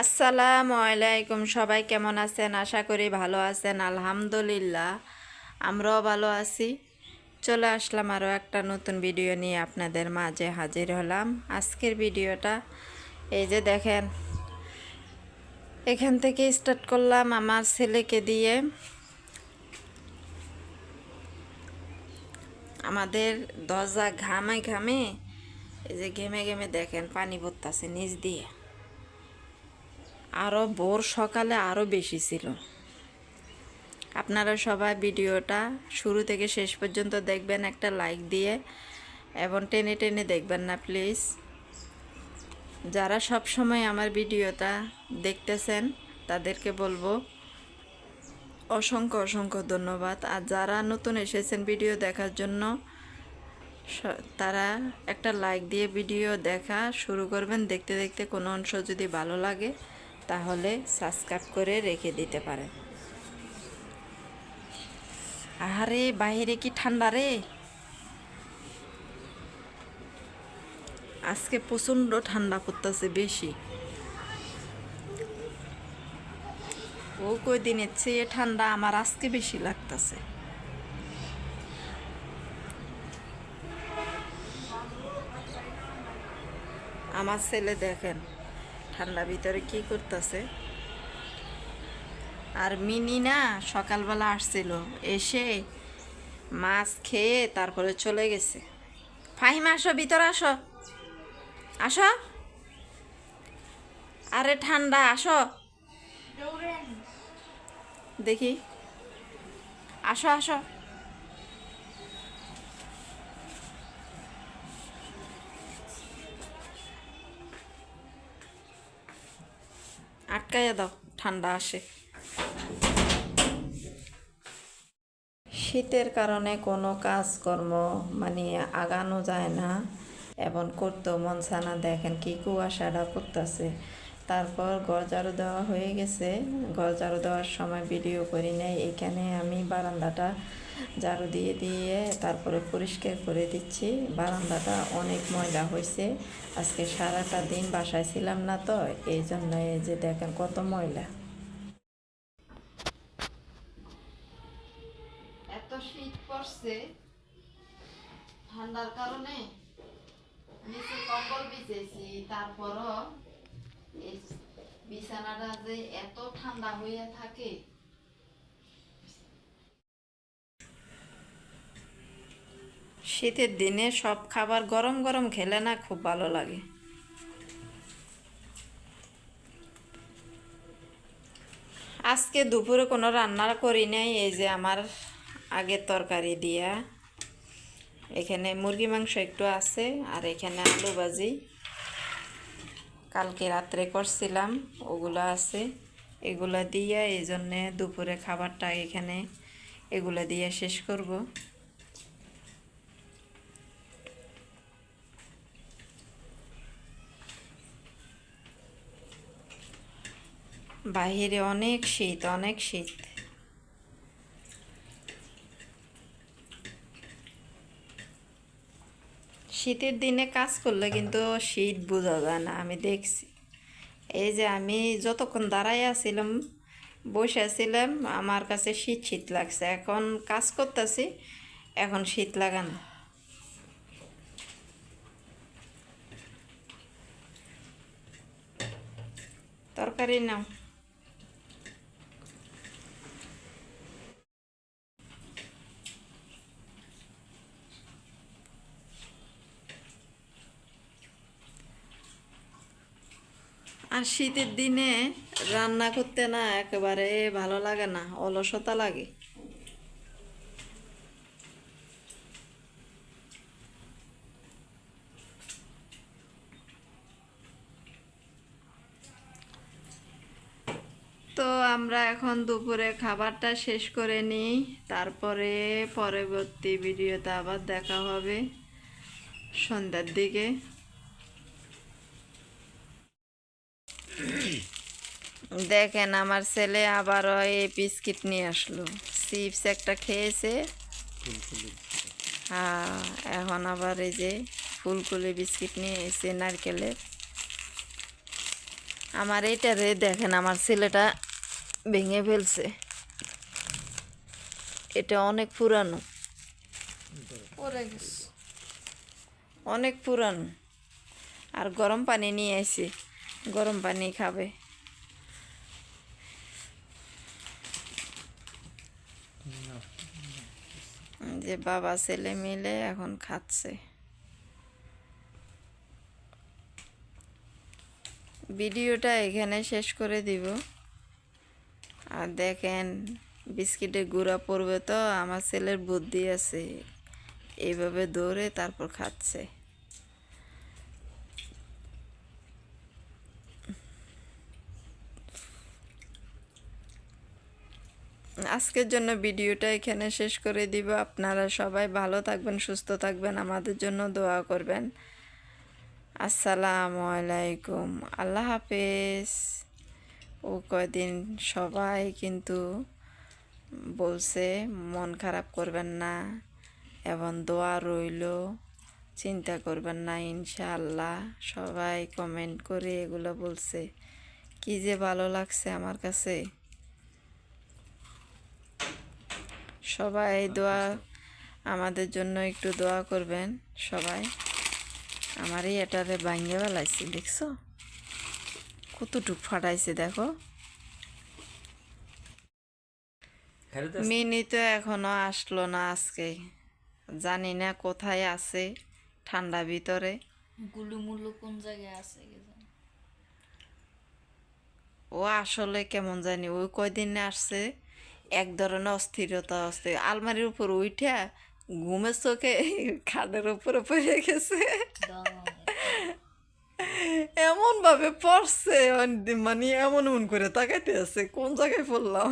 আসসালামু আলাইকুম। সবাই কেমন আছেন? আশা করি ভালো আছেন। আলহামদুলিল্লাহ আমরাও ভালো আছি। চলে আসলাম আরও একটা নতুন ভিডিও নিয়ে আপনাদের মাঝে হাজির হলাম। আজকের ভিডিওটা এই যে দেখেন, এখান থেকে স্টার্ট করলাম আমার ছেলেকে দিয়ে। আমাদের দরজা ঘামে ঘামে, এই যে ঘেমে ঘেমে দেখেন পানি পড়তেছে নিচ দিয়ে। আরও ভোর সকালে আরও বেশি ছিল। আপনারা সবাই ভিডিওটা শুরু থেকে শেষ পর্যন্ত দেখবেন, একটা লাইক দিয়ে, এবং টেনে টেনে দেখবেন না প্লিজ। যারা সব সময় আমার ভিডিওটা দেখতেছেন তাদেরকে বলবো অসংখ্য অসংখ্য ধন্যবাদ। আর যারা নতুন এসেছেন ভিডিও দেখার জন্য, তারা একটা লাইক দিয়ে ভিডিও দেখা শুরু করবেন। দেখতে দেখতে কোনো অংশ যদি ভালো লাগে তাহলে সাবস্ক্রাইব করে রেখে দিতে পারেন। আরে বাইরে কি ঠান্ডা রে! আজকে প্রচণ্ড ঠান্ডা পড়তেছে বেশি। ও কই দিনের চেয়ে ঠান্ডা আমার আজকে বেশি লাগতেছে। আমার ছেলে দেখেন ঠান্ডা ভিতরে কি করতেছে। আর মিনি না সকালবেলা আসছিল, এসে মাছ খেয়ে তারপরে চলে গেছে। ফাহিমা আসো, ভিতরে আসো, আসো। আরে ঠান্ডা, আসো দেখি, আসো আসো। আটকাইয়া দাও, ঠান্ডা আসে। শীতের কারণে কোনো কাজকর্ম মানে আগানো যায় না, এবং করতেও মন চায় না। দেখেন কি কুয়াশাটা পড়তেছে। তারপর ঘর ঝাড়ু দেওয়া হয়ে গেছে। ঘর ঝাড়ু দেওয়ার সময় ভিডিও করি নাই। এখানে আমি বারান্দাটা ঝাড়ু দিয়ে দিয়ে তারপরে পরিষ্কার করে দিচ্ছি। বারান্দাটা অনেক ময়লা হয়েছে। আজকে সারাটা দিন বাসায় ছিলাম না, তো এই জন্য এই যে দেখেন কত ময়লা। এত শীত পড়ছে, ঠান্ডার কারণে নিচে কম্বল বিছেছি, তারপরও এই বিছানাটা যে এত ঠান্ডা হয়ে থাকে। শীতের দিনে সব খাবার গরম গরম খেলে না খুব ভালো লাগে। আজকে দুপুরে কোনো রান্না করি নাই। এই যে আমার আগের তরকারি দিয়া, এখানে মুরগি মাংস একটু আছে, আর এখানে আলু ভাজি কালকে রাত্রে করছিলাম, ওগুলো আছে। এগুলা দিয়ে এই জন্যে দুপুরে খাবারটা এখানে এগুলা দিয়ে শেষ করব। বাহিরে অনেক শীত, অনেক শীত। শীতের দিনে কাজ করলে কিন্তু শীত বোঝা যায় না, আমি দেখছি। এই যে আমি যতক্ষণ দাঁড়াই আছিলাম, বসে আছিলাম, আমার কাছে শীত শীত লাগছে। এখন কাজ করতেছি, এখন শীত লাগে না। তরকারি নাও। আর শীতের দিনে রান্না করতে না একেবারে ভালো লাগে না, অলসতা লাগে। তো আমরা এখন দুপুরে খাবারটা শেষ করে নিই, তারপরে পরবর্তী ভিডিওতে আবার দেখা হবে সন্ধ্যার দিকে। দেখেন আমার ছেলে আবারও এই বিস্কিট নিয়ে আসলো, চিপস একটা খেয়েছে। হ্যাঁ, এখন আবার এই যে ফুলকুলি বিস্কিট নিয়ে এসে নারকেলের। আমার এইটা রে দেখেন, আমার ছেলেটা ভেঙে ফেলছে। এটা অনেক পুরানো, পড়ে গেছে, অনেক পুরানো। আর গরম পানি নিয়ে আসি, গরম পানি খাবে। যে বাবা ছেলে মিলে এখন খাচ্ছে। ভিডিওটা এখানে শেষ করে দিব। আর দেখেন বিস্কিটের গুঁড়া পড়বে তো, আমার ছেলের বুদ্ধি আছে, এইভাবে দৌড়ে তারপর খাচ্ছে। আজকের জন্য ভিডিওটা এখানে শেষ করে দিব। আপনারা সবাই ভালো থাকবেন, সুস্থ থাকবেন, আমাদের জন্য দোয়া করবেন। আসসালামু আলাইকুম, আল্লাহ হাফেজ। ও কয়দিন সবাই কিন্তু বলছে মন খারাপ করবেন না এবং দোয়া রইল, চিন্তা করবেন না ইনশাআল্লাহ। সবাই কমেন্ট করে এগুলো বলছে, কি যে ভালো লাগছে আমার কাছে। সবাই দোয়া, আমাদের জন্য একটু দোয়া করবেন সবাই। আমার এই এটারে ভাঙিয়ে বেলাইছি, দেখছো কতটুক ফাটাইছে, দেখো। মিনি তো এখনো আসলো না আজকে, জানি না কোথায় আছে, ঠান্ডা ভিতরে। গুলুমুলু কোন জায়গায় আছে কি জানি। ও আসলে কেমন জানি ওই কয়দিন আসছে, এক ধরনের অস্থিরতা অস্থির, আলমারির উপর উঠা ঘুমের চোখে খাটের উপরে পড়ে গেছে, এমন ভাবে পড়ছে, মানে এমন এমন করে তাকাইতে আছে কোন জায়গায় পড়লাম।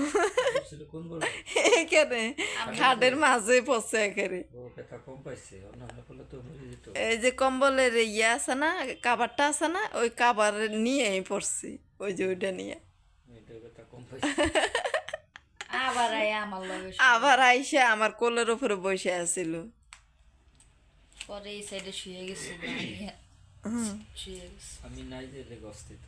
এখানে খাটের মাঝে পড়ছে একেবারে। এই যে কম্বলের ইয়ে আছে না, কাবারটা আছে না, ওই কাবার নিয়েই পড়ছি, ওই যে ওইটা নিয়ে। আবার আইসা আমার কোলের উপরে বসে আছিল। পরে এই সাইডে শুয়ে গেছিল, শুয়ে গেছে। আমি নাই যে অস্থির